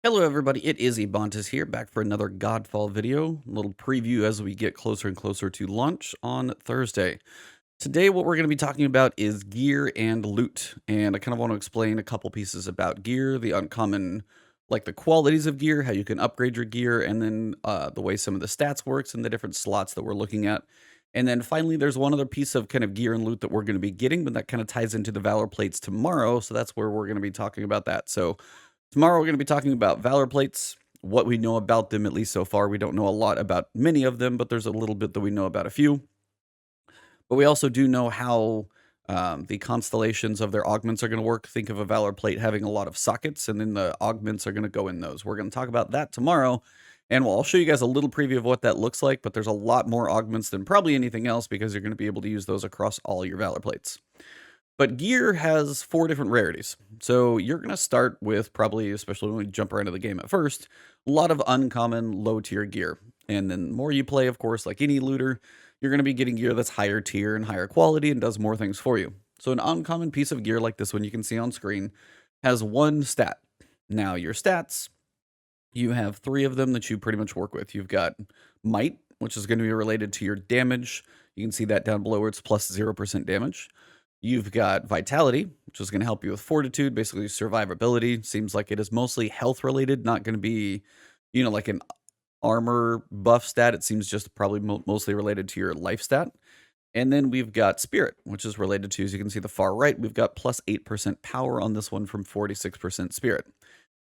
Hello everybody, it is Ebontis here, back for another Godfall video, a little preview as we get closer and closer to launch on Thursday. Today what we're going to be talking about is gear and loot, and I kind of want to explain a couple pieces about gear, the uncommon, like the qualities of gear, how you can upgrade your gear, and then the way some of the stats works and the different slots that we're looking at. And then finally, there's one other piece of kind of gear and loot that we're going to be getting, but that kind of ties into the Valor plates tomorrow, so that's where we're going to be talking about that. So tomorrow we're going to be talking about Valor plates, what we know about them, at least so far. We don't know a lot about many of them, but there's a little bit that we know about a few. But we also do know how the constellations of their augments are going to work. Think of a Valor plate having a lot of sockets, and then the augments are going to go in those. We're going to talk about that tomorrow, and I'll show you guys a little preview of what that looks like, but there's a lot more augments than probably anything else because you're going to be able to use those across all your Valor plates. But gear has 4 different rarities. So you're going to start with probably, especially when we jump around to the game at first, a lot of uncommon low tier gear. And then the more you play, of course, like any looter, you're going to be getting gear that's higher tier and higher quality and does more things for you. So an uncommon piece of gear like this one you can see on screen has 1 stat. Now your stats, you have 3 of them that you pretty much work with. You've got might, which is going to be related to your damage. You can see that down below where it's plus 0% damage. You've got vitality, which is going to help you with fortitude, basically survivability. Seems like it is mostly health related, not going to be, like an armor buff stat. It seems just probably mostly related to your life stat. And then we've got spirit, which is related to, as you can see the far right, we've got plus 8% power on this one from 46% spirit.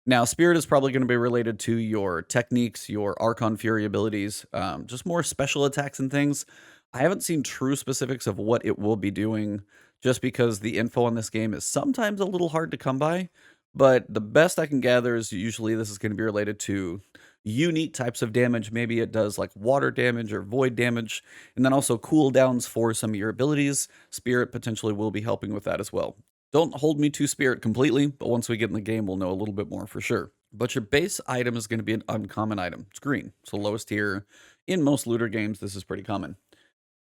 Now, spirit is probably going to be related to your techniques, your Archon Fury abilities, just more special attacks and things. I haven't seen true specifics of what it will be doing just because the info on this game is sometimes a little hard to come by. But the best I can gather is usually this is going to be related to unique types of damage. Maybe it does like water damage or void damage, and then also cooldowns for some of your abilities. Spirit potentially will be helping with that as well. Don't hold me to spirit completely, but once we get in the game, we'll know a little bit more for sure. But your base item is going to be an uncommon item. It's green, so lowest tier. In most looter games, this is pretty common.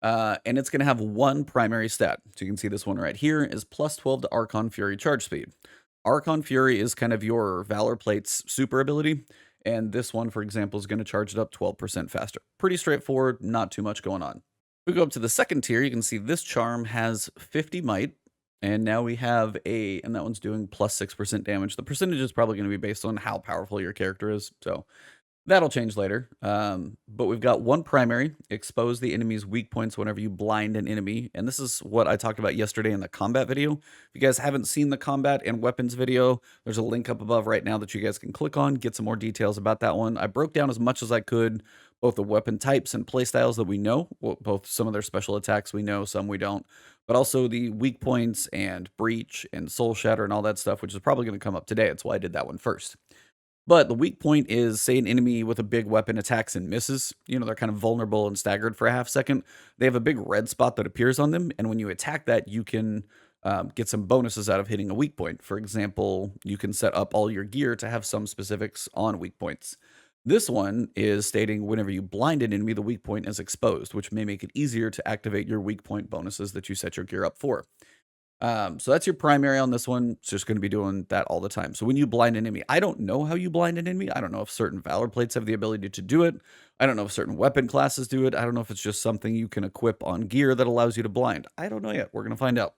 And it's going to have 1 primary stat. So you can see this one right here is plus 12 to Archon Fury charge speed. Archon Fury is kind of your Valor plate's super ability. And this one, for example, is going to charge it up 12% faster. Pretty straightforward, not too much going on. If we go up to the second tier, you can see this charm has 50 might. And now we have and that one's doing plus 6% damage. The percentage is probably going to be based on how powerful your character is. So that'll change later. But we've got 1 primary, expose the enemy's weak points whenever you blind an enemy. And this is what I talked about yesterday in the combat video. If you guys haven't seen the combat and weapons video, there's a link up above right now that you guys can click on, get some more details about that one. I broke down as much as I could, both the weapon types and playstyles that we know, both some of their special attacks we know, some we don't, but also the weak points and breach and soul shatter and all that stuff, which is probably going to come up today. That's why I did that one first. But the weak point is, say an enemy with a big weapon attacks and misses. They're kind of vulnerable and staggered for a half second. They have a big red spot that appears on them, and when you attack that, you can get some bonuses out of hitting a weak point. For example, you can set up all your gear to have some specifics on weak points. This one is stating whenever you blind an enemy, the weak point is exposed, which may make it easier to activate your weak point bonuses that you set your gear up for. So that's your primary on this one. It's just going to be doing that all the time. So when you blind an enemy, I don't know how you blind an enemy. I don't know if certain Valor plates have the ability to do it. I don't know if certain weapon classes do it. I don't know if it's just something you can equip on gear that allows you to blind. I don't know yet. We're going to find out.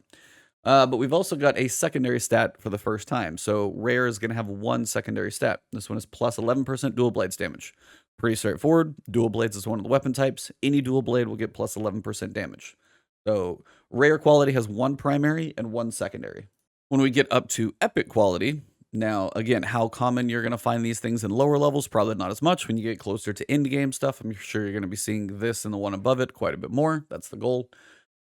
But we've also got a secondary stat for the first time. So rare is going to have 1 secondary stat. This one is plus 11% dual blades damage. Pretty straightforward. Dual blades is one of the weapon types. Any dual blade will get plus 11% damage. So rare quality has 1 primary and 1 secondary. When we get up to epic quality, now again, how common you're going to find these things in lower levels, probably not as much. When you get closer to endgame stuff, I'm sure you're going to be seeing this and the one above it quite a bit more. That's the goal.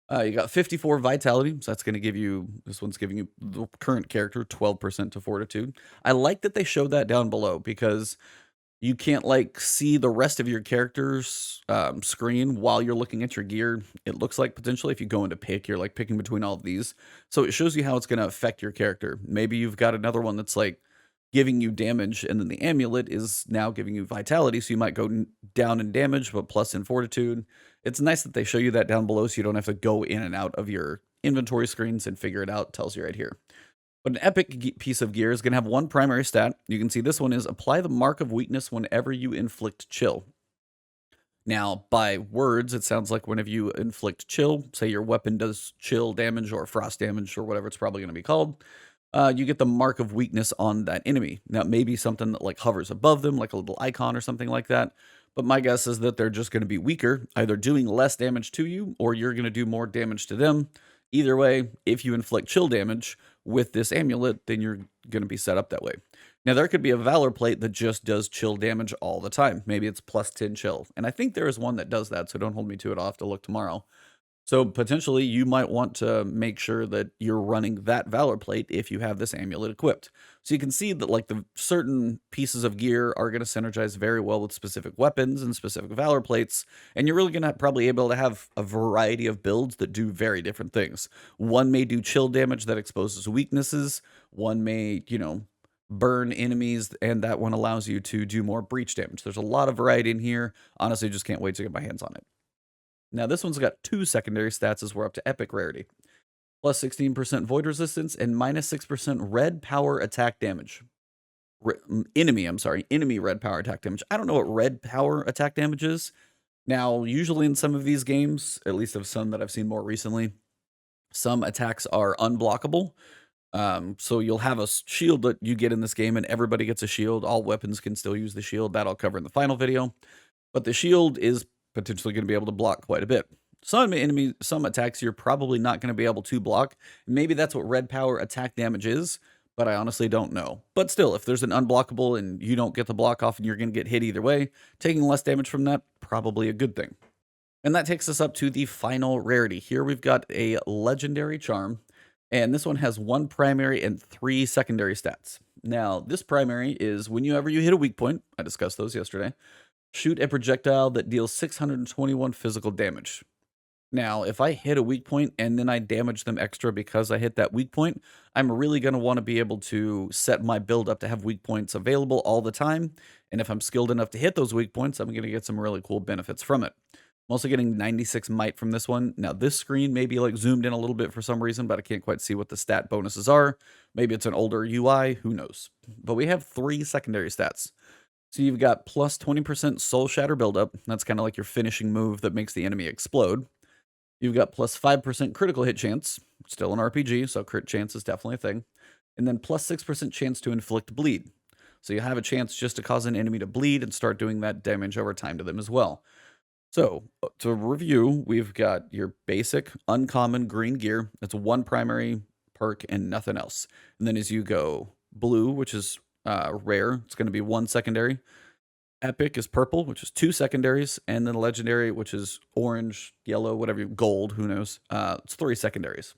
You got 54 vitality, so that's going to give you, this one's giving you the current character 12% to fortitude. I like that they showed that down below because you can't like see the rest of your character's screen while you're looking at your gear. It looks like potentially if you go into pick, you're like picking between all of these. So it shows you how it's going to affect your character. Maybe you've got another one that's like giving you damage, and then the amulet is now giving you vitality. So you might go down in damage, but plus in fortitude. It's nice that they show you that down below so you don't have to go in and out of your inventory screens and figure it out. It tells you right here. But an epic piece of gear is going to have one primary stat. You can see this one is apply the mark of weakness whenever you inflict chill. Now, by words, it sounds like whenever you inflict chill, say your weapon does chill damage or frost damage or whatever it's probably going to be called, you get the mark of weakness on that enemy. Now, it may be something that like hovers above them, like a little icon or something like that. But my guess is that they're just going to be weaker, either doing less damage to you or you're going to do more damage to them. Either way, if you inflict chill damage with this amulet, then you're going to be set up that way. Now, there could be a Valor plate that just does chill damage all the time. Maybe it's plus 10 chill. And I think there is one that does that, so don't hold me to it. I'll have to look tomorrow. So potentially you might want to make sure that you're running that Valor plate if you have this amulet equipped. So you can see that like the certain pieces of gear are going to synergize very well with specific weapons and specific Valor plates. And you're really going to probably able to have a variety of builds that do very different things. One may do chill damage that exposes weaknesses. One may, burn enemies, and that one allows you to do more breach damage. There's a lot of variety in here. Honestly, just can't wait to get my hands on it. Now, this one's got 2 secondary stats as we're up to epic rarity. Plus 16% void resistance and minus 6% red power attack damage. Enemy red power attack damage. I don't know what red power attack damage is. Now, usually in some of these games, at least of some that I've seen more recently, some attacks are unblockable. So you'll have a shield that you get in this game, and everybody gets a shield. All weapons can still use the shield. That I'll cover in the final video. But the shield is potentially going to be able to block quite a bit. Some attacks you're probably not going to be able to block. Maybe that's what red power attack damage is, but I honestly don't know. But still, if there's an unblockable and you don't get the block off and you're going to get hit either way, taking less damage from that, probably a good thing. And that takes us up to the final rarity. Here we've got a legendary charm. And this one has 1 primary and 3 secondary stats. Now, this primary is whenever you hit a weak point, I discussed those yesterday, shoot a projectile that deals 621 physical damage. Now, if I hit a weak point and then I damage them extra because I hit that weak point, I'm really going to want to be able to set my build up to have weak points available all the time. And if I'm skilled enough to hit those weak points, I'm going to get some really cool benefits from it. I'm also getting 96 might from this one. Now, this screen may be like zoomed in a little bit for some reason, but I can't quite see what the stat bonuses are. Maybe it's an older UI, who knows. But we have 3 secondary stats. So you've got plus 20% soul shatter buildup. That's kind of like your finishing move that makes the enemy explode. You've got plus 5% critical hit chance. Still an RPG, so crit chance is definitely a thing. And then plus 6% chance to inflict bleed. So you have a chance just to cause an enemy to bleed and start doing that damage over time to them as well. So, to review, we've got your basic, uncommon green gear. That's 1 primary perk and nothing else. And then as you go blue, which is rare, it's going to be 1 secondary. Epic is purple, which is 2 secondaries. And then legendary, which is orange, yellow, whatever, gold, who knows. It's 3 secondaries.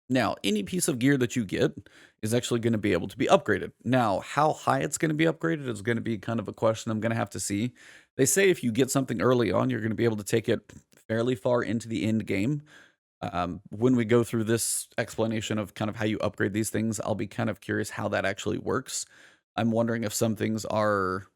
Now, any piece of gear that you get is actually going to be able to be upgraded. Now, how high it's going to be upgraded is going to be kind of a question I'm going to have to see. They say if you get something early on, you're going to be able to take it fairly far into the end game. When we go through this explanation of kind of how you upgrade these things, I'll be kind of curious how that actually works. I'm wondering if some things are,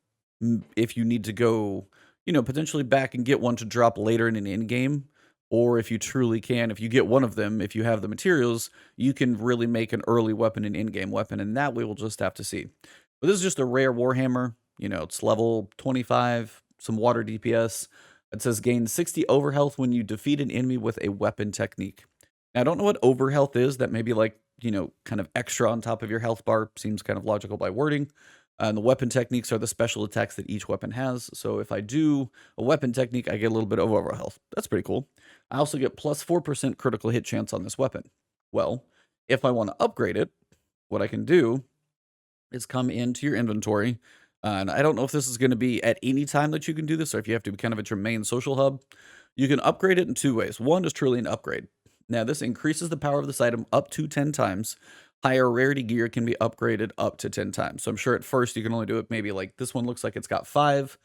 if you need to go, potentially back and get one to drop later in an end game. Or if you truly can, if you get one of them, if you have the materials, you can really make an early weapon an in-game weapon, and that we will just have to see. But this is just a rare Warhammer. It's level 25, some water DPS. It says gain 60 overhealth when you defeat an enemy with a weapon technique. Now, I don't know what overhealth is. That may be like, kind of extra on top of your health bar. Seems kind of logical by wording. And the weapon techniques are the special attacks that each weapon has. So if I do a weapon technique, I get a little bit of overhealth. That's pretty cool. I also get plus 4% critical hit chance on this weapon. Well, if I want to upgrade it, what I can do is come into your inventory. And I don't know if this is going to be at any time that you can do this, or if you have to be kind of at your main social hub. You can upgrade it in 2 ways. One is truly an upgrade. Now, this increases the power of this item up to 10 times. Higher rarity gear can be upgraded up to 10 times. So I'm sure at first you can only do it maybe like this one looks like it's got 5.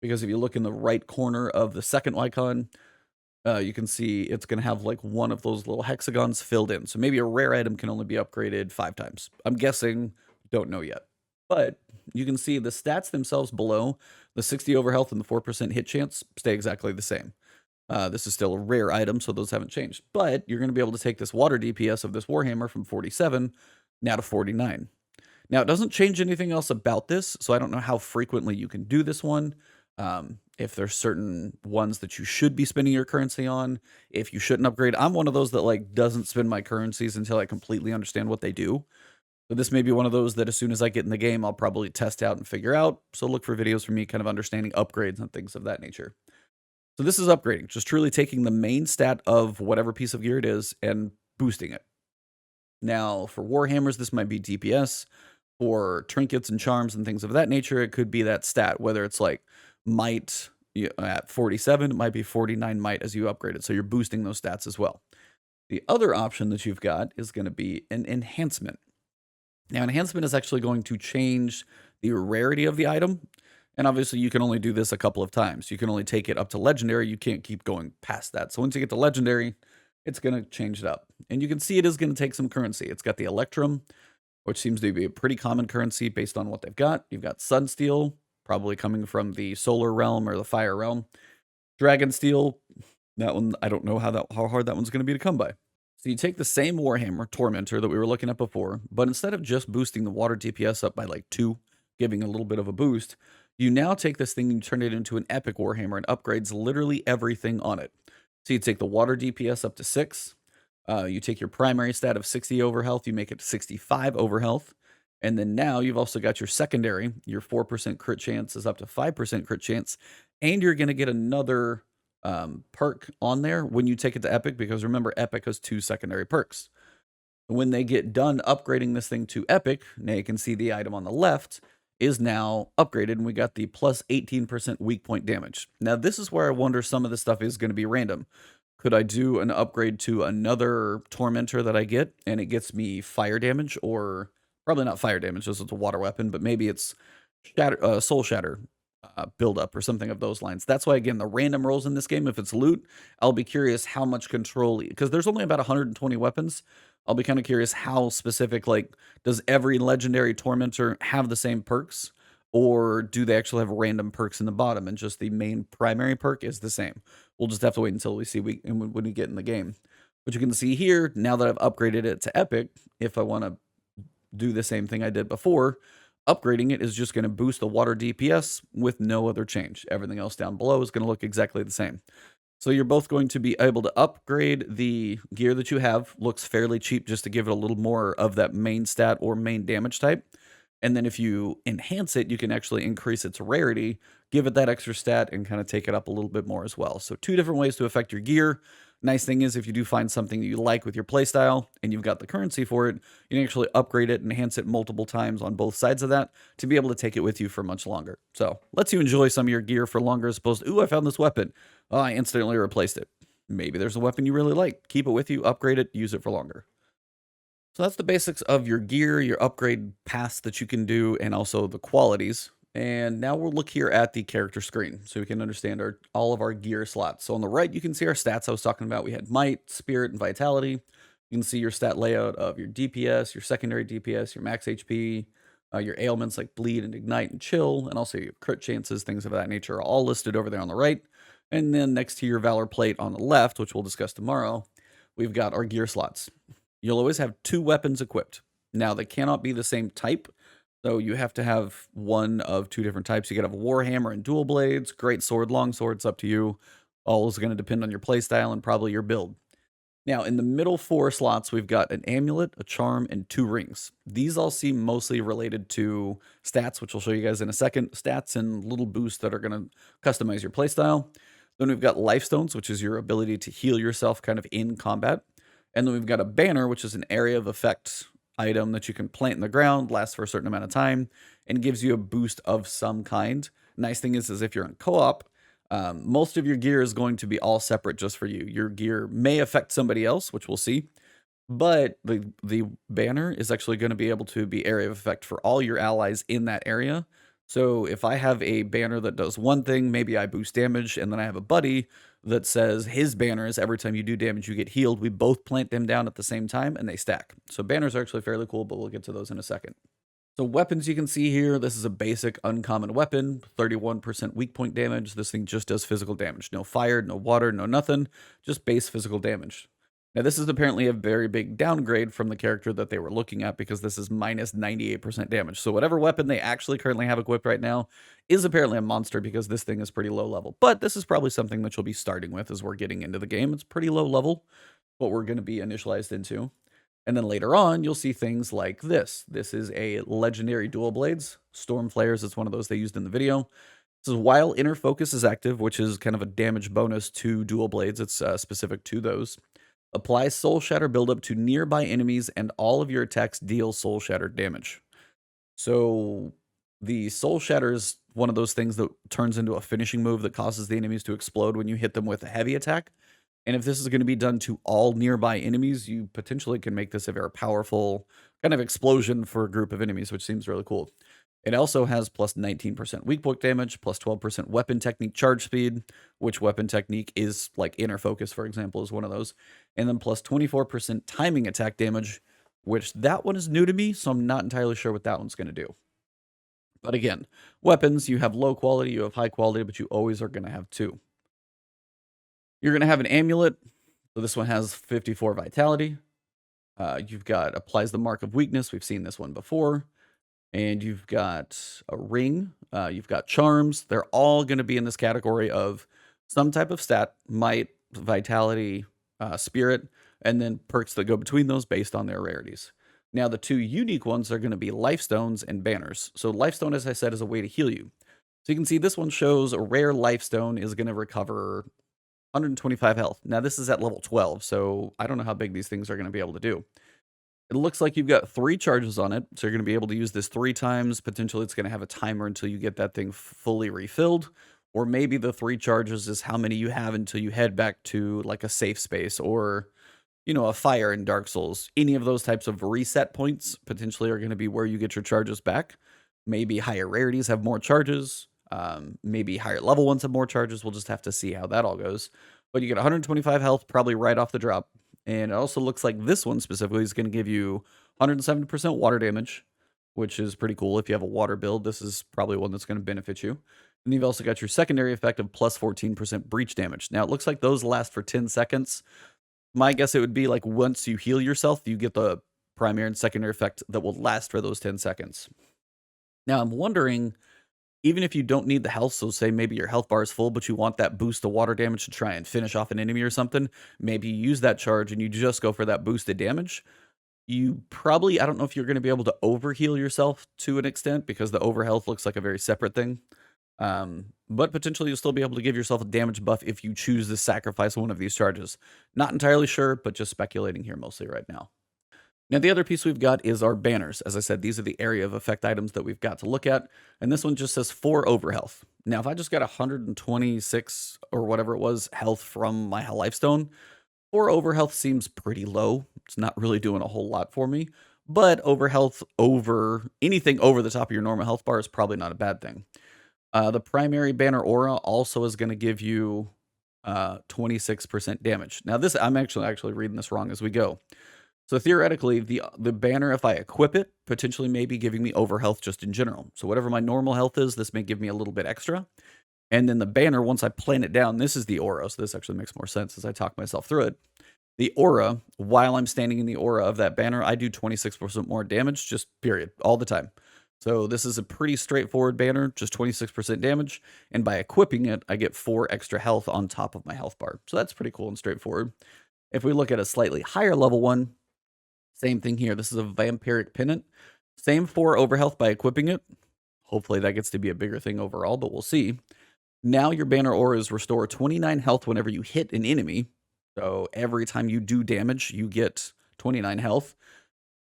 Because if you look in the right corner of the second icon, you can see it's going to have like one of those little hexagons filled in. So maybe a rare item can only be upgraded 5 times. I'm guessing, don't know yet. But you can see the stats themselves below, the 60 overhealth and the 4% hit chance stay exactly the same. This is still a rare item, so those haven't changed. But you're going to be able to take this water DPS of this Warhammer from 47 now to 49. Now, it doesn't change anything else about this, so I don't know how frequently you can do this one. If there's certain ones that you should be spending your currency on, if you shouldn't upgrade. I'm one of those that like doesn't spend my currencies until I completely understand what they do. So this may be one of those that as soon as I get in the game, I'll probably test out and figure out. So look for videos from me kind of understanding upgrades and things of that nature. So this is upgrading, just truly taking the main stat of whatever piece of gear it is and boosting it. Now, for Warhammers, this might be DPS. For trinkets and charms and things of that nature, it could be that stat, whether it's like might at 47, it might be 49 might as you upgrade it. So you're boosting those stats as well. The other option that you've got is going to be an enhancement. Now, enhancement is actually going to change the rarity of the item. And obviously, you can only do this a couple of times. You can only take it up to legendary. You can't keep going past that. So once you get to legendary, it's going to change it up. And you can see it is going to take some currency. It's got the Electrum, which seems to be a pretty common currency based on what they've got. You've got Sunsteel, probably coming from the Solar Realm or the Fire Realm. Dragonsteel, that one, I don't know how hard that one's going to be to come by. So you take the same Warhammer, Tormentor, that we were looking at before, but instead of just boosting the water DPS up by like 2, giving a little bit of a boost, you now take this thing and you turn it into an epic Warhammer and upgrades literally everything on it. So you take the water DPS up to 6, you take your primary stat of 60 over health, you make it 65 over health. And then now you've also got your secondary, your 4% crit chance is up to 5% crit chance. And you're going to get another perk on there when you take it to Epic, because remember, Epic has 2 secondary perks. When they get done upgrading this thing to Epic, now you can see the item on the left is now upgraded, and we got the plus 18% weak point damage. Now, this is where I wonder some of this stuff is going to be random. Could I do an upgrade to another Tormentor that I get, and it gets me fire damage, or probably not fire damage, as it's a water weapon, but maybe it's Soul Shatter buildup or something of those lines. That's why, again, the random rolls in this game, if it's loot, I'll be curious how much control, because there's only about 120 weapons. I'll be kind of curious how specific, like, does every legendary Tormentor have the same perks? Or do they actually have random perks in the bottom and just the main primary perk is the same? We'll just have to wait until we see when we get in the game. But you can see here, now that I've upgraded it to Epic, if I want to do the same thing I did before, upgrading it is just going to boost the water DPS with no other change. Everything else down below is going to look exactly the same. So you're both going to be able to upgrade the gear that you have. Looks fairly cheap just to give it a little more of that main stat or main damage type. And then if you enhance it, you can actually increase its rarity, give it that extra stat, and kind of take it up a little bit more as well. So 2 different ways to affect your gear. Nice thing is if you do find something that you like with your playstyle and you've got the currency for it, you can actually upgrade it, enhance it multiple times on both sides of that to be able to take it with you for much longer. So lets you enjoy some of your gear for longer as opposed to, ooh, I found this weapon. Oh, I instantly replaced it. Maybe there's a weapon you really like. Keep it with you, upgrade it, use it for longer. So that's the basics of your gear, your upgrade paths that you can do, and also the qualities. And now we'll look here at the character screen so we can understand all of our gear slots. So on the right, you can see our stats I was talking about. We had might, spirit, and vitality. You can see your stat layout of your DPS, your secondary DPS, your max HP, your ailments like bleed and ignite and chill, and also your crit chances, things of that nature are all listed over there on the right. And then next to your valor plate on the left, which we'll discuss tomorrow, we've got our gear slots. You'll always have 2 weapons equipped. Now, they cannot be the same type, so you have to have one of 2 different types. You could have a warhammer and dual blades, great sword, long sword, it's up to you. All is going to depend on your playstyle and probably your build. Now, in the middle 4 slots, we've got an amulet, a charm, and 2 rings. These all seem mostly related to stats, which I'll show you guys in a second. Stats and little boosts that are going to customize your playstyle. Then we've got Lifestones, which is your ability to heal yourself kind of in combat. And then we've got a banner, which is an area of effect item that you can plant in the ground, lasts for a certain amount of time, and gives you a boost of some kind. Nice thing is if you're in co-op, most of your gear is going to be all separate just for you. Your gear may affect somebody else, which we'll see, but the banner is actually going to be able to be area of effect for all your allies in that area. So if I have a banner that does one thing, maybe I boost damage, and then I have a buddy that says his banner is every time you do damage, you get healed. We both plant them down at the same time, and they stack. So banners are actually fairly cool, but we'll get to those in a second. So weapons you can see here, this is a basic uncommon weapon, 31% weak point damage. This thing just does physical damage. No fire, no water, no nothing, just base physical damage. Now, this is apparently a very big downgrade from the character that they were looking at because this is minus 98% damage. So whatever weapon they actually currently have equipped right now is apparently a monster because this thing is pretty low level. But this is probably something that you'll be starting with as we're getting into the game. It's pretty low level, what we're going to be initialized into. And then later on, you'll see things like this. This is a legendary dual blades. Storm flares, it's one of those they used in the video. This is while inner focus is active, which is kind of a damage bonus to dual blades. It's specific to those. Apply Soul Shatter buildup to nearby enemies, and all of your attacks deal Soul Shatter damage. So the Soul Shatter is one of those things that turns into a finishing move that causes the enemies to explode when you hit them with a heavy attack. And if this is going to be done to all nearby enemies, you potentially can make this a very powerful kind of explosion for a group of enemies, which seems really cool. It also has plus 19% weak point damage, plus 12% weapon technique charge speed, which weapon technique is like inner focus, for example, is one of those. And then plus 24% timing attack damage, which that one is new to me, so I'm not entirely sure what that one's going to do. But again, weapons, you have low quality, you have high quality, but you always are going to have two. You're going to have an amulet. So this one has 54 vitality. You've got applies the mark of weakness. We've seen this one before. And you've got a ring. You've got charms. They're all going to be in this category of some type of stat, might, vitality, spirit, and then perks that go between those based on their rarities. Now, the two unique ones are going to be Lifestones and Banners. So Lifestone, as I said, is a way to heal you. So you can see this one shows a rare Lifestone is going to recover 125 health. Now, this is at level 12, so I don't know how big these things are going to be able to do. It looks like you've got 3 charges on it, so you're going to be able to use this 3 times. Potentially, it's going to have a timer until you get that thing fully refilled. Or maybe the 3 charges is how many you have until you head back to like a safe space or, you know, a fire in Dark Souls. Any of those types of reset points potentially are going to be where you get your charges back. Maybe higher rarities have more charges. Maybe higher level ones have more charges. We'll just have to see how that all goes. But you get 125 health probably right off the drop. And it also looks like this one specifically is going to give you 170% water damage, which is pretty cool. If you have a water build, this is probably one that's going to benefit you. And you've also got your secondary effect of plus 14% breach damage. Now, it looks like those last for 10 seconds. My guess it would be like once you heal yourself, you get the primary and secondary effect that will last for those 10 seconds. Now, I'm wondering, even if you don't need the health, so say maybe your health bar is full, but you want that boost of water damage to try and finish off an enemy or something, maybe you use that charge and you just go for that boosted damage. You probably, I don't know if you're going to be able to overheal yourself to an extent because the overhealth looks like a very separate thing. But potentially you'll still be able to give yourself a damage buff if you choose to sacrifice one of these charges. Not entirely sure, but just speculating here mostly right now. Now, the other piece we've got is our banners. As I said, these are the area of effect items that we've got to look at. And this one just says 4 over health. Now, if I just got 126 or whatever it was health from my Lifestone, 4 over health seems pretty low. It's not really doing a whole lot for me. But over health over anything over the top of your normal health bar is probably not a bad thing. The primary banner aura also is going to give you 26% damage. Now, this I'm actually reading this wrong as we go. So theoretically, the banner, if I equip it, potentially may be giving me over health just in general. So whatever my normal health is, this may give me a little bit extra. And then the banner, once I plant it down, this is the aura. So this actually makes more sense as I talk myself through it. The aura, while I'm standing in the aura of that banner, I do 26% more damage, just period, all the time. So this is a pretty straightforward banner, just 26% damage. And by equipping it, I get 4 extra health on top of my health bar. So that's pretty cool and straightforward. If we look at a slightly higher level one, same thing here. This is a vampiric pennant. Same 4 over health by equipping it. Hopefully that gets to be a bigger thing overall, but we'll see. Now your banner auras restore 29 health whenever you hit an enemy. So every time you do damage, you get 29 health.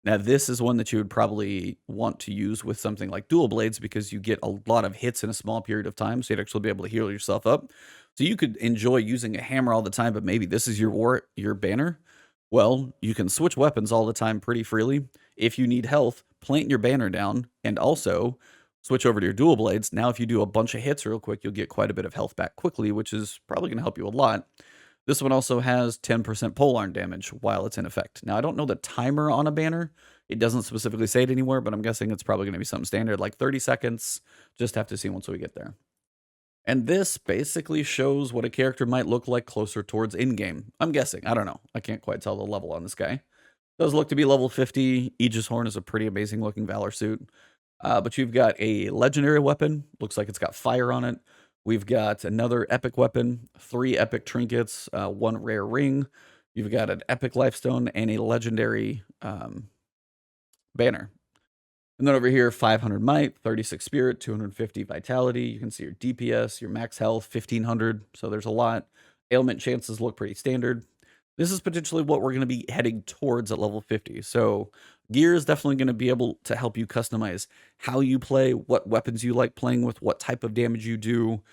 Now this is one that you would probably want to use with something like dual blades because you get a lot of hits in a small period of time. So you'd actually be able to heal yourself up. So you could enjoy using a hammer all the time, but maybe this is your banner. Well, you can switch weapons all the time pretty freely. If you need health, plant your banner down and also switch over to your dual blades. Now, if you do a bunch of hits real quick, you'll get quite a bit of health back quickly, which is probably going to help you a lot. This one also has 10% polearm damage while it's in effect. Now, I don't know the timer on a banner. It doesn't specifically say it anywhere, but I'm guessing it's probably going to be something standard like 30 seconds. Just have to see once we get there. And this basically shows what a character might look like closer towards in-game. I'm guessing. I don't know. I can't quite tell the level on this guy. Does look to be level 50. Aegis Horn is a pretty amazing looking Valor suit. But you've got a legendary weapon. Looks like it's got fire on it. We've got another epic weapon, 3 epic trinkets, 1 rare ring. You've got an epic lifestone and a legendary banner. And then over here, 500 might, 36 spirit, 250 vitality. You can see your DPS, your max health, 1500. So there's a lot. Ailment chances look pretty standard. This is potentially what we're going to be heading towards at level 50. So gear is definitely going to be able to help you customize how you play, what weapons you like playing with, what type of damage you do.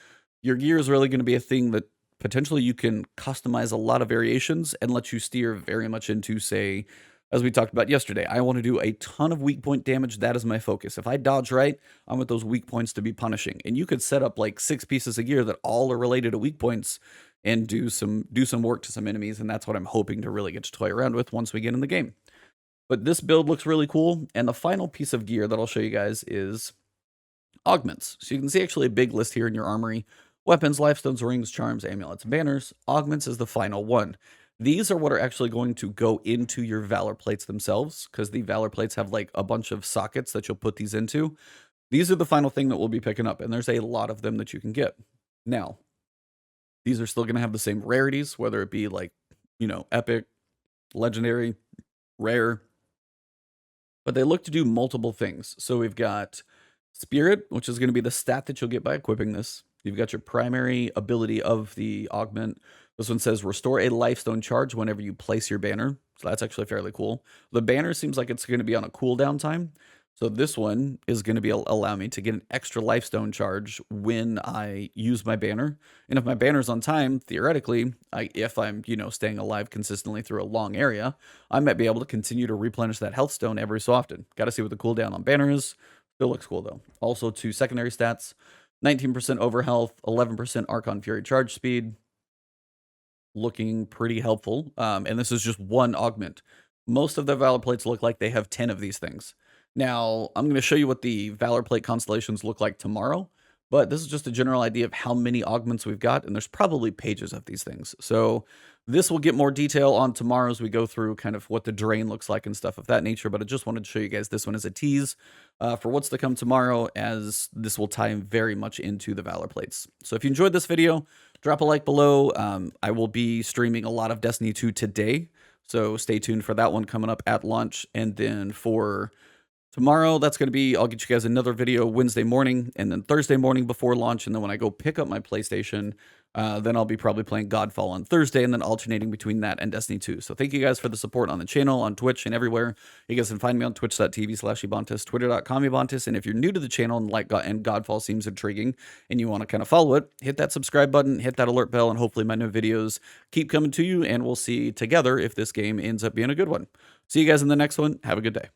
Your gear is really going to be a thing that potentially you can customize a lot of variations and let you steer very much into, say, as we talked about yesterday, I want to do a ton of weak point damage. That is my focus. If I dodge right, I want those weak points to be punishing. And you could set up like 6 pieces of gear that all are related to weak points and do some work to some enemies. And that's what I'm hoping to really get to toy around with once we get in the game. But this build looks really cool. And the final piece of gear that I'll show you guys is Augments. So you can see actually a big list here in your armory. Weapons, lifestones, rings, charms, amulets, banners. Augments is the final one. These are what are actually going to go into your Valor plates themselves, because the Valor plates have like a bunch of sockets that you'll put these into. These are the final thing that we'll be picking up, and there's a lot of them that you can get. Now, these are still going to have the same rarities, whether it be like, epic, legendary, rare, but they look to do multiple things. So we've got Spirit, which is going to be the stat that you'll get by equipping this. You've got your primary ability of the augment. This one says restore a lifestone charge whenever you place your banner. So that's actually fairly cool. The banner seems like it's going to be on a cooldown time. So this one is going to be allow me to get an extra lifestone charge when I use my banner. And if my banner's on time, theoretically, if I'm, staying alive consistently through a long area, I might be able to continue to replenish that health stone every so often. Got to see what the cooldown on banner is. Still looks cool though. Also 2 secondary stats, 19% over health, 11% Archon Fury charge speed. Looking pretty helpful. And this is just one augment. Most of the Valor plates look like they have 10 of these things. Now, I'm going to show you what the Valor plate constellations look like tomorrow, but this is just a general idea of how many augments we've got, and there's probably pages of these things. So this will get more detail on tomorrow as we go through kind of what the drain looks like and stuff of that nature, but I just wanted to show you guys this one as a tease for what's to come tomorrow, as this will tie very much into the Valor plates. So if you enjoyed this video, drop a like below. I will be streaming a lot of Destiny 2 today, so stay tuned for that one coming up at launch. And then for tomorrow, that's going to be, I'll get you guys another video Wednesday morning and then Thursday morning before launch. And then when I go pick up my PlayStation, then I'll be probably playing Godfall on Thursday and then alternating between that and Destiny 2. So thank you guys for the support on the channel, on Twitch, and everywhere. You guys can find me on twitch.tv/Ebontis, twitter.com Ebontis. And if you're new to the channel and Godfall seems intriguing and you want to kind of follow it, hit that subscribe button, hit that alert bell, and hopefully my new videos keep coming to you. And we'll see together if this game ends up being a good one. See you guys in the next one. Have a good day.